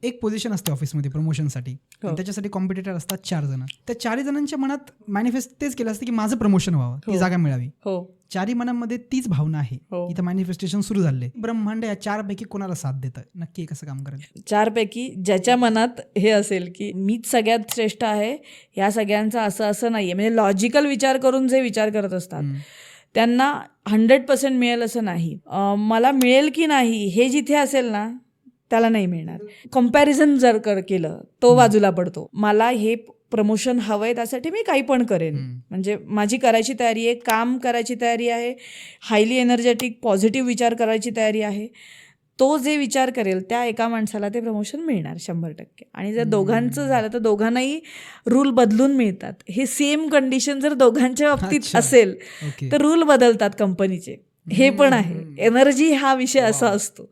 एक पोझिशन असते ऑफिसमध्ये प्रमोशनसाठी, त्याच्यासाठी कॉम्पिटिटर असतात 4 जण. त्या 4 जणांच्या मनात मॅनिफेस्ट तेच केलं असतं की माझं प्रमोशन व्हावं, ती जागा मिळावी. 4 मनांमध्ये तीच भावना आहे. इथं मॅनिफेस्टेशन सुरू झाले. ब्रह्मांड या 4 पैकी कोणाला साथ देतं, नक्की कसं काम करेल? 4 पैकी ज्याच्या मनात हे असेल की मीच सगळ्यात श्रेष्ठ आहे, या सगळ्यांचं असं नाहीये, म्हणजे लॉजिकल विचार करून जे विचार करत असतात त्यांना 100% मिळेल असं नाही. मला मिळेल की नाही हे जिथे असेल ना त्याला नाही मिळणार. कम्पॅरिझन जर केलं तो बाजूला पडतो. मला हे प्रमोशन हवंय त्यासाठी मी काही पण करेन, म्हणजे माझी करायची तयारी आहे, काम करायची तयारी आहे, हायली एनर्जेटिक पॉझिटिव्ह विचार करायची तयारी आहे. तो जे विचार करेल त्या एका माणसाला ते प्रमोशन मिळणार 100%. आणि जर दोघांचं झालं तर दोघांनाही रूल बदलून मिळतात. हे सेम कंडिशन जर दोघांच्या बाबतीत असेल तर रूल बदलतात कंपनीचे. हे पण आहे. एनर्जी हा विषय असा असतो.